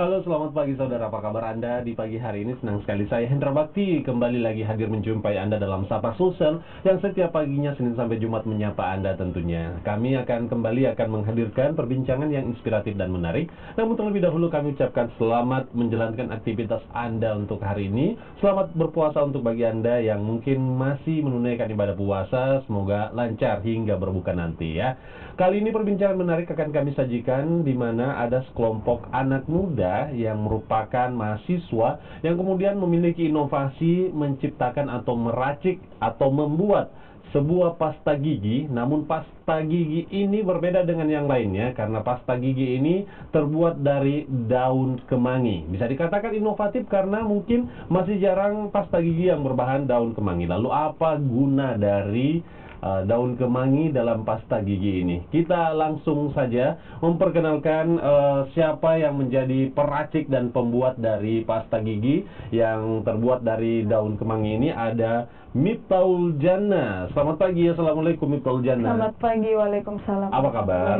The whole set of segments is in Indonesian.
Halo, selamat pagi saudara. Apa kabar Anda di pagi hari ini? Senang sekali saya Hendra Bakti kembali lagi hadir menjumpai Anda dalam Sapa Sulsel yang setiap paginya Senin sampai Jumat menyapa Anda tentunya. Kami akan menghadirkan perbincangan yang inspiratif dan menarik. Namun terlebih dahulu kami ucapkan selamat menjalankan aktivitas Anda untuk hari ini. Selamat berpuasa untuk bagi Anda yang mungkin masih menunaikan ibadah puasa. Semoga lancar hingga berbuka nanti ya. Kali ini perbincangan menarik akan kami sajikan di mana ada sekelompok anak muda yang merupakan mahasiswa yang kemudian memiliki inovasi menciptakan atau meracik atau membuat sebuah pasta gigi. Namun pasta gigi ini berbeda dengan yang lainnya karena pasta gigi ini terbuat dari daun kemangi. Bisa dikatakan inovatif karena mungkin masih jarang pasta gigi yang berbahan daun kemangi. Lalu apa guna dari daun kemangi dalam pasta gigi ini? Kita langsung saja memperkenalkan siapa yang menjadi peracik dan pembuat dari pasta gigi yang terbuat dari daun kemangi ini. Ada Miftahul Jannah. Selamat pagi, assalamualaikum Miftahul Jannah. Selamat pagi, waalaikumsalam. Apa kabar?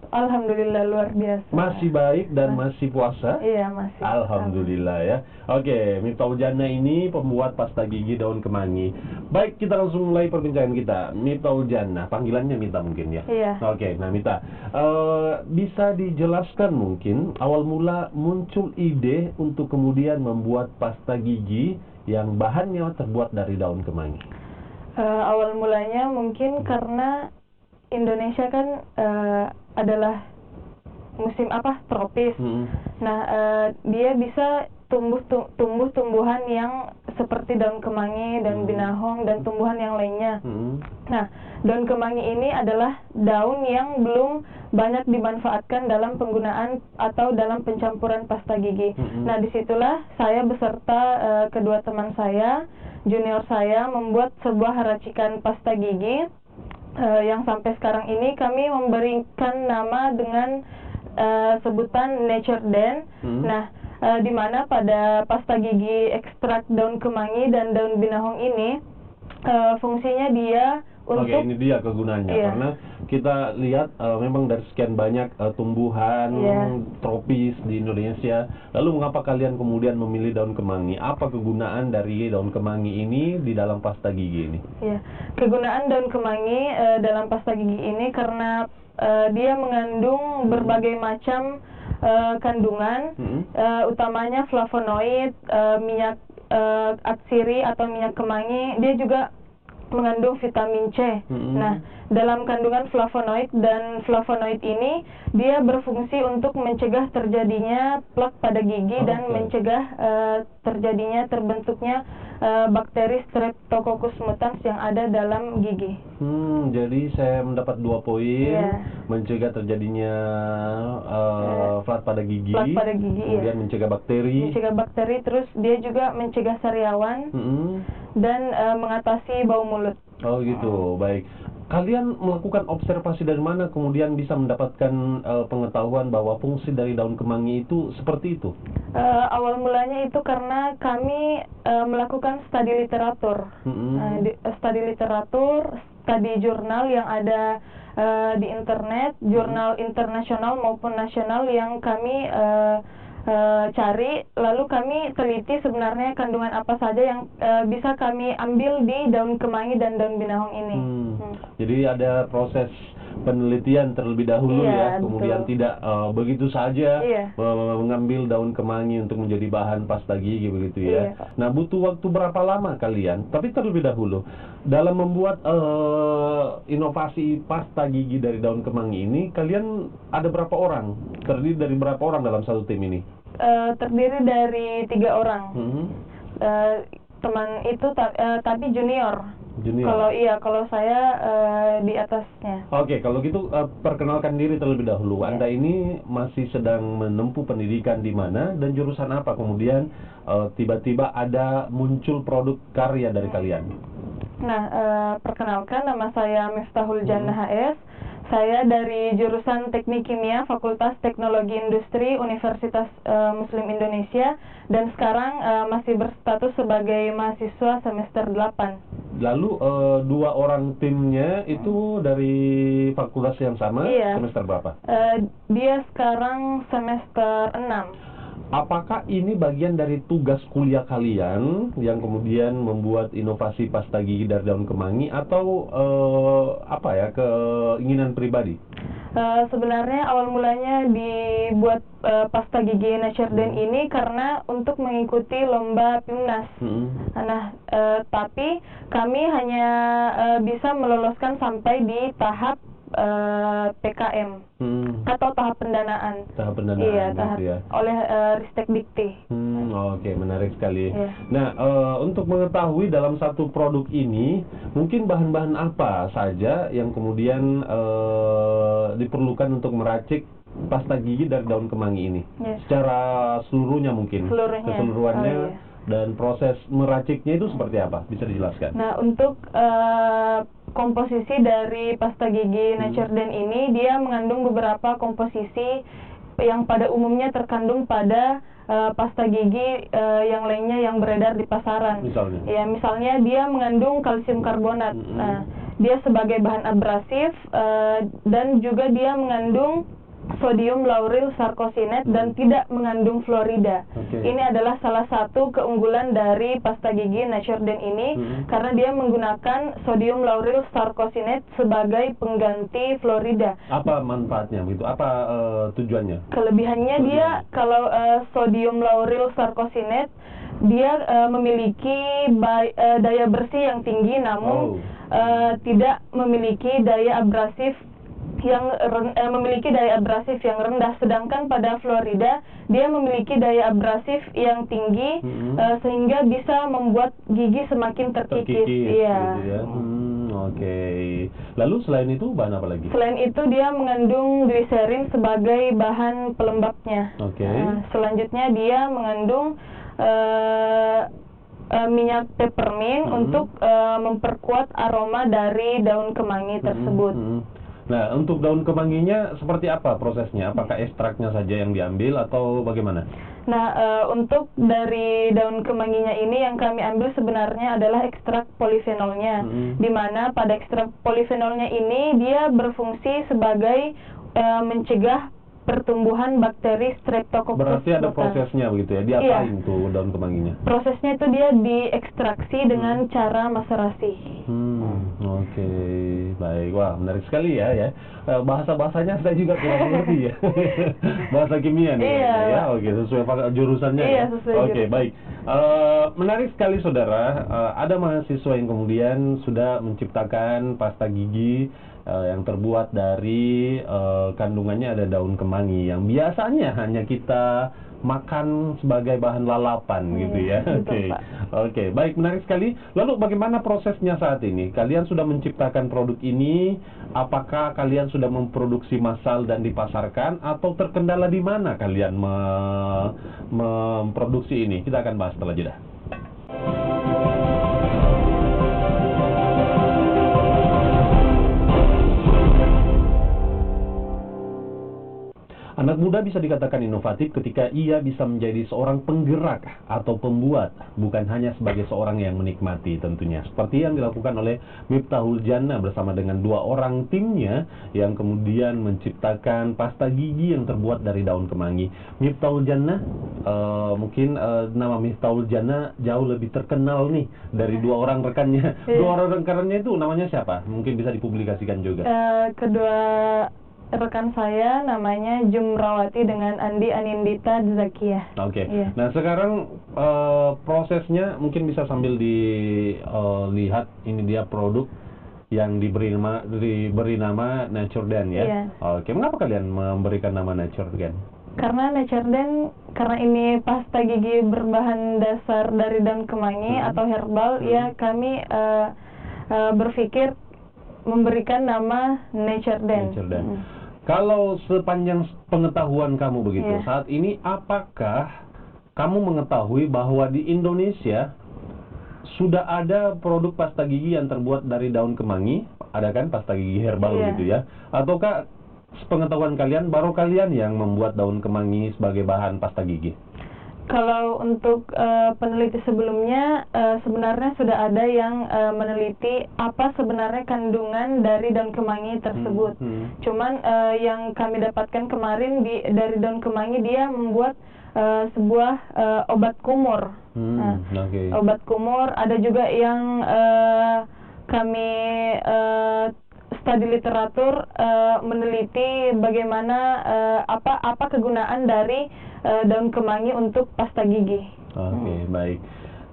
Alhamdulillah luar biasa. Masih baik dan masih puasa? Iya, masih. Alhamdulillah ya. Oke, Miftahul Jannah ini pembuat pasta gigi daun kemangi. Baik, kita langsung mulai perbincangan kita. Miftahul Jannah, panggilannya Mita mungkin ya? Iya. Oke, nah Mita, bisa dijelaskan mungkin awal mula muncul ide untuk kemudian membuat pasta gigi yang bahannya terbuat dari daun kemangi? Awal mulanya mungkin karena Indonesia kan adalah musim tropis. Nah, dia bisa tumbuh-tumbuhan yang seperti daun kemangi, daun binahong, dan tumbuhan yang lainnya. Nah, daun kemangi ini adalah daun yang belum banyak dimanfaatkan dalam penggunaan atau dalam pencampuran pasta gigi. Nah, disitulah saya beserta kedua teman saya, junior saya, membuat sebuah racikan pasta gigi yang sampai sekarang ini kami memberikan nama dengan sebutan Nature Den. Nah, di mana pada pasta gigi ekstrak daun kemangi dan daun binahong ini fungsinya dia untuk... Oke, ini dia kegunaannya. Iya. Karena kita lihat memang dari sekian banyak tumbuhan tropis di Indonesia. Lalu mengapa kalian kemudian memilih daun kemangi? Apa kegunaan dari daun kemangi ini di dalam pasta gigi ini? Iya, kegunaan daun kemangi dalam pasta gigi ini karena dia mengandung berbagai macam kandungan, utamanya flavonoid, minyak atsiri atau minyak kemangi. Dia juga mengandung vitamin C. Nah, dalam kandungan flavonoid dan flavonoid ini dia berfungsi untuk mencegah terjadinya plak pada gigi dan mencegah terbentuknya bakteri Streptococcus mutans yang ada dalam gigi. Jadi saya mendapat 2 poin. Mencegah terjadinya flat pada gigi, kemudian mencegah bakteri, terus dia juga mencegah sariawan dan mengatasi bau mulut. Oh gitu, baik. Kalian melakukan observasi dari mana kemudian bisa mendapatkan pengetahuan bahwa fungsi dari daun kemangi itu seperti itu? Awal mulanya itu karena kami melakukan studi literatur, studi jurnal yang ada di internet, jurnal internasional maupun nasional yang kami cari, lalu kami teliti sebenarnya kandungan apa saja yang bisa kami ambil di daun kemangi dan daun binahong ini. Jadi ada proses penelitian terlebih dahulu kemudian tidak begitu saja mengambil daun kemangi untuk menjadi bahan pasta gigi begitu ya. Nah, butuh waktu berapa lama kalian? Tapi terlebih dahulu dalam membuat inovasi pasta gigi dari daun kemangi ini, kalian ada berapa orang? Terdiri dari berapa orang dalam satu tim ini? Terdiri dari 3 orang. Teman itu tapi junior. Kalau saya di atasnya. Oke, kalau gitu perkenalkan diri terlebih dahulu. Anda ini masih sedang menempuh pendidikan di mana dan jurusan apa? Kemudian tiba-tiba ada muncul produk karya dari kalian. Nah, perkenalkan, nama saya Miftahul Jannah HS. Saya dari jurusan Teknik Kimia Fakultas Teknologi Industri Universitas Muslim Indonesia dan sekarang masih berstatus sebagai mahasiswa semester 8. Lalu 2 orang timnya itu dari fakultas yang sama, semester berapa? Dia sekarang semester 6. apakah ini bagian dari tugas kuliah kalian yang kemudian membuat inovasi pasta gigi dari daun kemangi, atau apa ya, keinginan pribadi? Sebenarnya awal mulanya dibuat pasta gigi Natureden ini karena untuk mengikuti lomba PIMNAS. Nah, tapi kami hanya bisa meloloskan sampai di tahap PKM atau tahap pendanaan. Tahap pendanaan, iya, gitu ya. Oleh Ristek Dikti. Oke, menarik sekali. Iya. Nah, untuk mengetahui dalam satu produk ini, mungkin bahan-bahan apa saja yang kemudian diperlukan untuk meracik pasta gigi dari daun kemangi ini? Yes. Secara seluruhnya mungkin? Keseluruhannya. Oh, iya. Dan proses meraciknya itu seperti apa? Bisa dijelaskan? Nah, untuk komposisi dari pasta gigi Natureden ini, dia mengandung beberapa komposisi yang pada umumnya terkandung pada pasta gigi yang lainnya yang beredar di pasaran. Misalnya? Ya, misalnya dia mengandung kalsium karbonat. Nah, dia sebagai bahan abrasif dan juga dia mengandung sodium lauryl sarcosinet dan tidak mengandung fluorida. Ini adalah salah satu keunggulan dari pasta gigi Natureden ini karena dia menggunakan sodium lauryl sarcosinet sebagai pengganti fluorida. Apa manfaatnya begitu? Apa tujuannya? Kelebihannya dia kalau sodium lauryl sarcosinet dia memiliki daya bersih yang tinggi, namun tidak memiliki daya abrasif yang rendah, sedangkan pada fluorida dia memiliki daya abrasif yang tinggi sehingga bisa membuat gigi semakin terkikis. Iya. Gitu ya. Oke. Lalu selain itu bahan apa lagi? Selain itu dia mengandung gliserin sebagai bahan pelembabnya. Selanjutnya dia mengandung minyak peppermint untuk memperkuat aroma dari daun kemangi tersebut. Nah, untuk daun kemanginya seperti apa prosesnya? Apakah ekstraknya saja yang diambil atau bagaimana? Nah, untuk dari daun kemanginya ini yang kami ambil sebenarnya adalah ekstrak polifenolnya, di mana pada ekstrak polifenolnya ini dia berfungsi sebagai mencegah pertumbuhan bakteri Streptococcus. Berarti ada prosesnya begitu ya? Diapain tuh daun kemanginya? Prosesnya itu dia diekstraksi dengan cara maserasi. Oke, baik. Wah, menarik sekali ya. Bahasa-bahasanya saya juga kurang mengerti ya. Bahasa kimia nih. Ya, oke, sesuai jurusannya ya. Oke, baik. Menarik sekali saudara. Ada mahasiswa yang kemudian sudah menciptakan pasta gigi yang terbuat dari kandungannya ada daun kemangi yang biasanya hanya kita makan sebagai bahan lalapan gitu ya. Oke, baik, menarik sekali. Lalu bagaimana prosesnya saat ini? Kalian sudah menciptakan produk ini, apakah kalian sudah memproduksi massal dan dipasarkan, atau terkendala di mana kalian memproduksi ini? Kita akan bahas setelah jeda. Anak muda bisa dikatakan inovatif ketika ia bisa menjadi seorang penggerak atau pembuat, bukan hanya sebagai seorang yang menikmati tentunya. Seperti yang dilakukan oleh Miftahul Jannah bersama dengan 2 orang timnya yang kemudian menciptakan pasta gigi yang terbuat dari daun kemangi. Miftahul Jannah, mungkin nama Miftahul Jannah jauh lebih terkenal nih dari 2 orang rekannya. 2 orang rekannya itu namanya siapa? Mungkin bisa dipublikasikan juga. Kedua rekan saya namanya Jumrawati dengan Andi Anindita Zakiyah. Nah, sekarang prosesnya mungkin bisa sambil dilihat. Ini dia produk yang diberi nama Natureden ya. Mengapa kalian memberikan nama Natureden? Karena Natureden, karena ini pasta gigi berbahan dasar dari daun kemangi atau herbal, ya kami berpikir memberikan nama Natureden. Kalau sepanjang pengetahuan kamu begitu, saat ini apakah kamu mengetahui bahwa di Indonesia sudah ada produk pasta gigi yang terbuat dari daun kemangi? Ada kan pasta gigi herbal gitu ya? Ataukah sepengetahuan kalian baru kalian yang membuat daun kemangi sebagai bahan pasta gigi? Kalau untuk peneliti sebelumnya, sebenarnya sudah ada yang meneliti apa sebenarnya kandungan dari daun kemangi tersebut. Cuman yang kami dapatkan kemarin dari daun kemangi dia membuat sebuah obat kumur. Obat kumur, ada juga yang kami studi literatur meneliti bagaimana apa kegunaan dari daun kemangi untuk pasta gigi. Baik.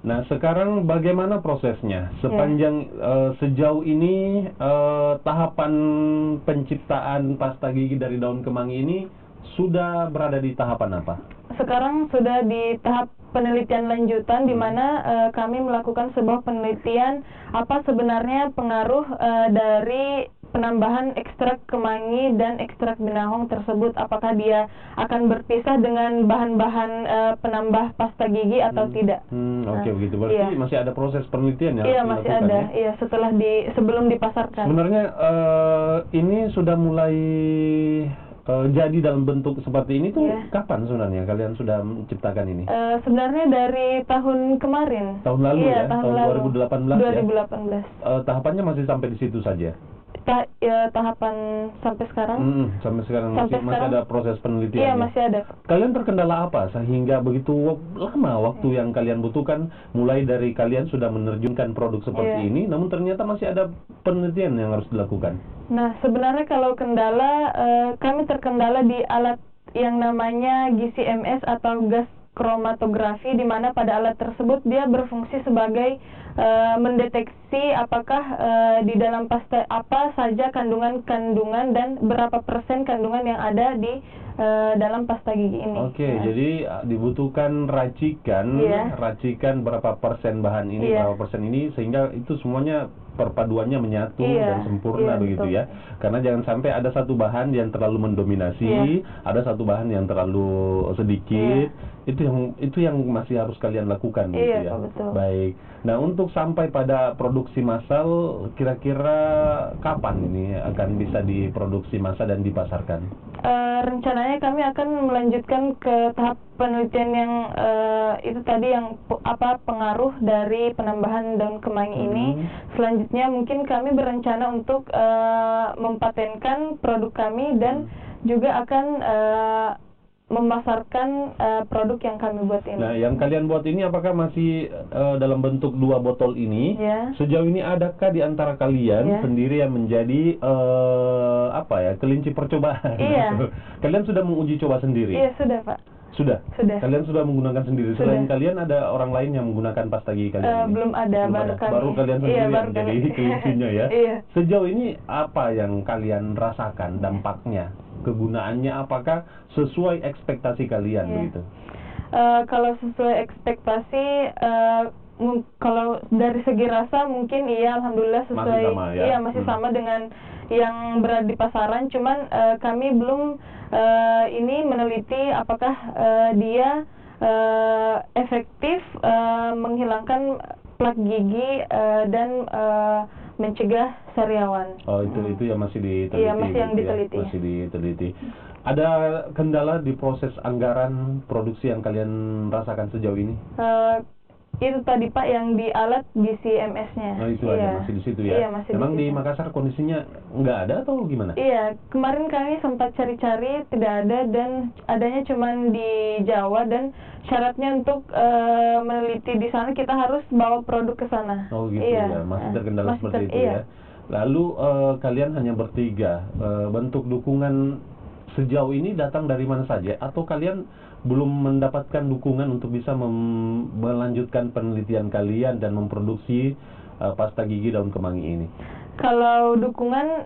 Nah, sekarang bagaimana prosesnya? Sepanjang sejauh ini tahapan penciptaan pasta gigi dari daun kemangi ini sudah berada di tahapan apa? Sekarang sudah di tahap penelitian lanjutan, di mana kami melakukan sebuah penelitian apa sebenarnya pengaruh dari penambahan ekstrak kemangi dan ekstrak binahong tersebut. Apakah dia akan berpisah dengan bahan-bahan penambah pasta gigi atau tidak? Begitu. Berarti masih ada proses penelitian ya? Iya, masih ada. Iya, sebelum dipasarkan. Sebenarnya ini sudah mulai jadi dalam bentuk seperti ini tuh kapan sebenarnya kalian sudah menciptakan ini? Sebenarnya dari tahun kemarin. Tahun lalu tahun 2018. Tahapannya masih sampai di situ saja? Tahapan sampai sekarang. Sampai sekarang masih ada proses penelitian. Iya, masih ada. Kalian terkendala apa sehingga begitu lama waktu yang kalian butuhkan, mulai dari kalian sudah menerjunkan produk seperti ini, namun ternyata masih ada penelitian yang harus dilakukan? Nah, sebenarnya kalau kendala, kami terkendala di alat yang namanya GC-MS atau gas kromatografi, di mana pada alat tersebut dia berfungsi sebagai mendeteksi apakah di dalam pasta apa saja kandungan-kandungan dan berapa persen kandungan yang ada di dalam pasta gigi ini. Jadi dibutuhkan racikan berapa persen bahan ini, berapa persen ini, sehingga itu semuanya perpaduannya menyatu dan sempurna begitu ya. Karena jangan sampai ada satu bahan yang terlalu mendominasi, ada satu bahan yang terlalu sedikit. Itu yang masih harus kalian lakukan gitu ya. Betul. Baik. Nah, untuk sampai pada produksi massal, kira-kira kapan ini akan bisa diproduksi massal dan dipasarkan? Rencananya kami akan melanjutkan ke tahap penelitian yang itu tadi, yang pengaruh dari penambahan daun kemangi ini. Selanjutnya mungkin kami berencana untuk mempatenkan produk kami dan juga akan memasarkan produk yang kami buat ini. Nah, yang kalian buat ini apakah masih dalam bentuk 2 botol ini? Sejauh ini adakah di antara kalian sendiri yang menjadi kelinci percobaan? Kalian sudah menguji coba sendiri? Iya, sudah, Pak. Sudah? Kalian sudah menggunakan sendiri? Selain kalian, ada orang lain yang menggunakan pasta gigi kalian ini? Belum ada, baru kalian sendiri yang menjadi kelincinya ya? Sejauh ini apa yang kalian rasakan dampaknya? Kegunaannya apakah sesuai ekspektasi kalian begitu? Kalau sesuai ekspektasi, kalau dari segi rasa mungkin alhamdulillah sesuai. Masih sama ya? Masih sama dengan yang berada di pasaran. Cuman kami belum ini meneliti apakah dia efektif menghilangkan plak gigi dan mencegah sariawan. Itu yang masih diteliti. Masih diteliti. Ada kendala di proses anggaran produksi yang kalian rasakan sejauh ini? Itu tadi, Pak, yang di alat GC-MS-nya. Itu aja masih di situ ya? Iya, masih Memang di Makassar kondisinya nggak ada atau gimana? Iya, kemarin kami sempat cari-cari, tidak ada, dan adanya cuma di Jawa, dan syaratnya untuk meneliti di sana kita harus bawa produk ke sana. Masih terkendala seperti itu ya. Lalu kalian hanya bertiga, bentuk dukungan sejauh ini datang dari mana saja, atau kalian belum mendapatkan dukungan untuk bisa melanjutkan penelitian kalian dan memproduksi pasta gigi daun kemangi ini? Kalau dukungan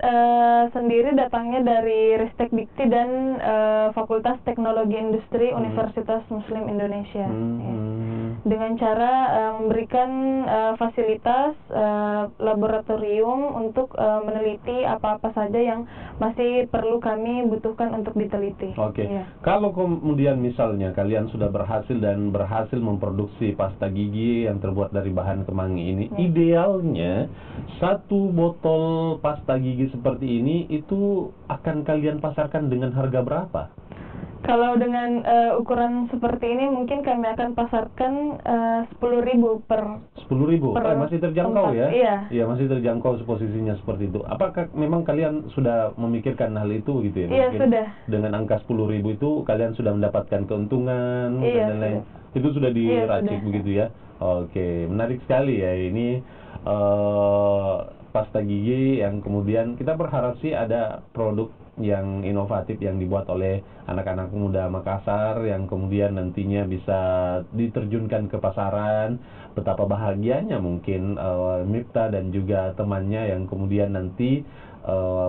sendiri datangnya dari Ristek Dikti dan Fakultas Teknologi Industri Universitas Muslim Indonesia. Dengan cara memberikan fasilitas laboratorium untuk meneliti apa-apa saja yang masih perlu kami butuhkan untuk diteliti. Kalau kemudian misalnya kalian sudah berhasil memproduksi pasta gigi yang terbuat dari bahan kemangi ini, idealnya satu botol pasta gigi seperti ini itu akan kalian pasarkan dengan harga berapa? Kalau dengan ukuran seperti ini mungkin kami akan pasarkan 10.000 per 10.000, masih terjangkau tempat. ya? Iya. Iya, masih terjangkau posisinya seperti itu. Apakah memang kalian sudah memikirkan hal itu gitu ya? Iya, Mungkin sudah. dengan angka 10.000 itu kalian sudah mendapatkan keuntungan Iya, dan lain-lain. sudah. Itu sudah Iya, diracik sudah. begitu ya? Oke, menarik sekali ya ini pasta gigi yang kemudian kita berharap sih ada produk yang inovatif yang dibuat oleh anak-anak muda Makassar yang kemudian nantinya bisa diterjunkan ke pasaran. Betapa bahagianya mungkin Miftah dan juga temannya yang kemudian nanti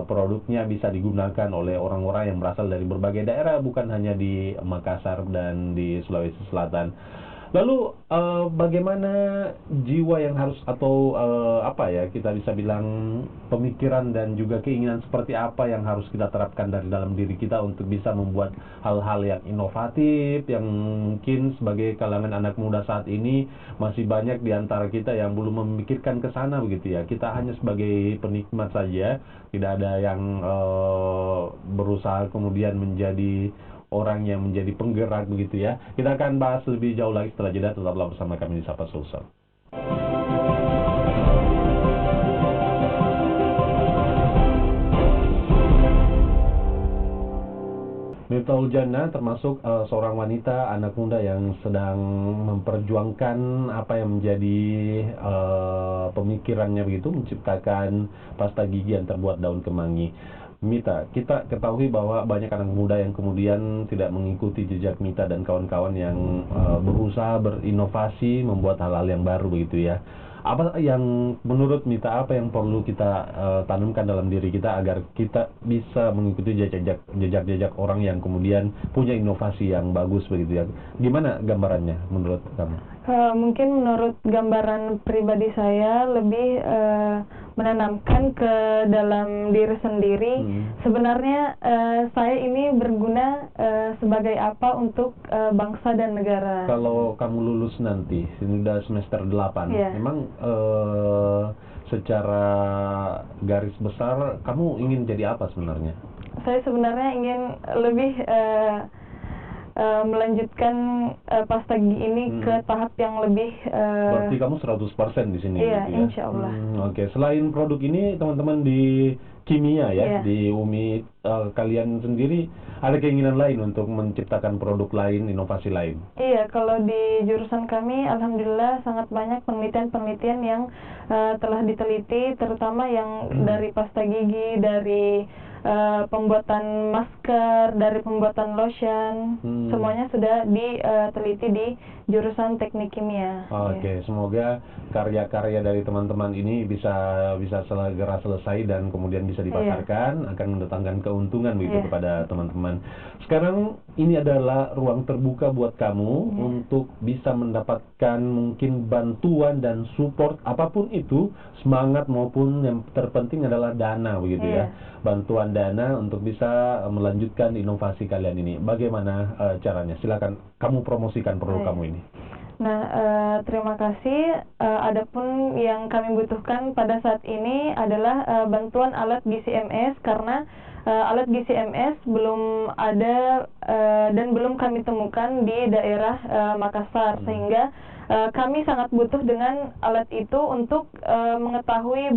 produknya bisa digunakan oleh orang-orang yang berasal dari berbagai daerah, bukan hanya di Makassar dan di Sulawesi Selatan. Lalu bagaimana jiwa yang harus atau apa ya kita bisa bilang pemikiran dan juga keinginan seperti apa yang harus kita terapkan dari dalam diri kita untuk bisa membuat hal-hal yang inovatif yang mungkin sebagai kalangan anak muda saat ini masih banyak di antara kita yang belum memikirkan ke sana begitu ya. Kita hanya sebagai penikmat saja, tidak ada yang berusaha kemudian menjadi orang yang menjadi penggerak begitu ya. Kita akan bahas lebih jauh lagi setelah jeda. Tetaplah bersama kami di Sapa Sulsel. Miftah Uljana termasuk seorang wanita anak muda yang sedang memperjuangkan apa yang menjadi pemikirannya begitu, menciptakan pasta gigi yang terbuat daun kemangi. Mita, kita ketahui bahwa banyak anak muda yang kemudian tidak mengikuti jejak Mita dan kawan-kawan yang berusaha berinovasi, membuat hal-hal yang baru begitu ya. Apa yang menurut Mita, apa yang perlu kita tanamkan dalam diri kita agar kita bisa mengikuti jejak-jejak orang yang kemudian punya inovasi yang bagus begitu ya? Gimana gambarannya menurut kamu? Mungkin menurut gambaran pribadi saya lebih menanamkan ke dalam diri sendiri. Sebenarnya saya ini berguna sebagai apa untuk bangsa dan negara. Kalau kamu lulus nanti, ini udah semester 8, memang secara garis besar kamu ingin jadi apa sebenarnya? Saya sebenarnya ingin lebih melanjutkan pasta gigi ini ke tahap yang lebih berarti kamu 100% di sini iya, gitu ya? insya Allah. Oke. Selain produk ini, teman-teman di kimia ya, di UMI, kalian sendiri ada keinginan lain untuk menciptakan produk lain, inovasi lain? Iya, kalau di jurusan kami alhamdulillah sangat banyak penelitian-penelitian yang telah diteliti, terutama yang dari pasta gigi, dari pembuatan masker, dari pembuatan lotion, semuanya sudah diteliti di jurusan teknik kimia. Oke, semoga karya-karya dari teman-teman ini bisa segera selesai dan kemudian bisa dipasarkan, akan mendatangkan keuntungan begitu kepada teman-teman. Sekarang ini adalah ruang terbuka buat kamu untuk bisa mendapatkan mungkin bantuan dan support apapun itu, semangat maupun yang terpenting adalah dana begitu ya. Bantuan dana untuk bisa melanjutkan inovasi kalian ini. Bagaimana caranya? Silakan kamu promosikan produk kamu ini. Nah, terima kasih. Adapun yang kami butuhkan pada saat ini adalah bantuan alat GC-MS karena alat GC-MS belum ada dan belum kami temukan di daerah Makassar, sehingga kami sangat butuh dengan alat itu untuk mengetahui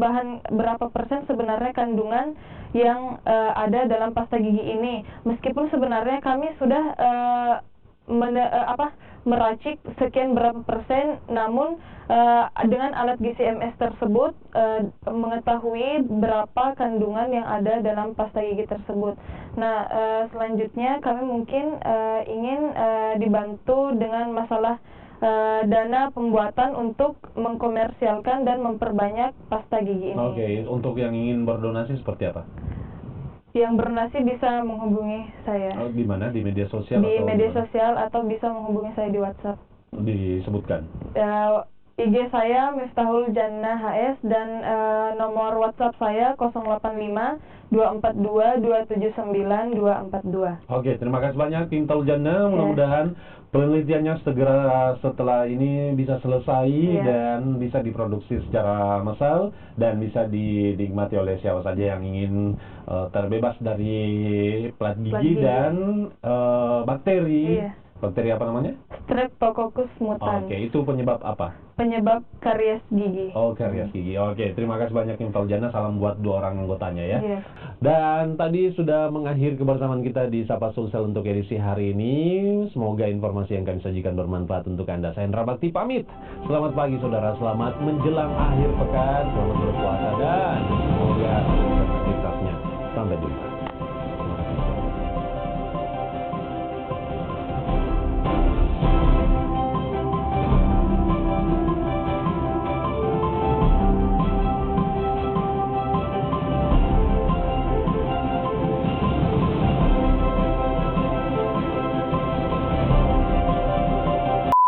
berapa persen sebenarnya kandungan yang ada dalam pasta gigi ini. Meskipun sebenarnya kami sudah meracik sekian berapa persen, namun dengan alat GC-MS tersebut mengetahui berapa kandungan yang ada dalam pasta gigi tersebut. Nah, selanjutnya kami mungkin ingin dibantu dengan masalah dana pembuatan untuk mengkomersialkan dan memperbanyak pasta gigi ini. Oke, untuk yang ingin berdonasi seperti apa? Yang berdonasi bisa menghubungi saya. Di mana? Di media sosial? Di media sosial atau bisa menghubungi saya di WhatsApp. Disebutkan? IG saya Miftahul Jannah HS dan nomor WhatsApp saya 085 242 279 242. Oke, terima kasih banyak Tim Taujana. Mudah-mudahan penelitiannya segera setelah ini bisa selesai dan bisa diproduksi secara massal dan bisa dinikmati oleh siapa saja yang ingin terbebas dari pelat gigi dan bakteri. Bakteri apa namanya? Streptococcus mutans. Oke, itu penyebab apa? Penyebab karies gigi. Oh, karies gigi. Oke, terima kasih banyak Tim Taujana. Salam buat 2 orang anggotanya ya. Iya. Dan tadi sudah mengakhiri kebersamaan kita di Sapa Sulsel untuk edisi hari ini. Semoga informasi yang kami sajikan bermanfaat untuk Anda. Saya Hendra Bakti pamit. Selamat pagi saudara, selamat menjelang akhir pekan, selamat berpuasa dan semoga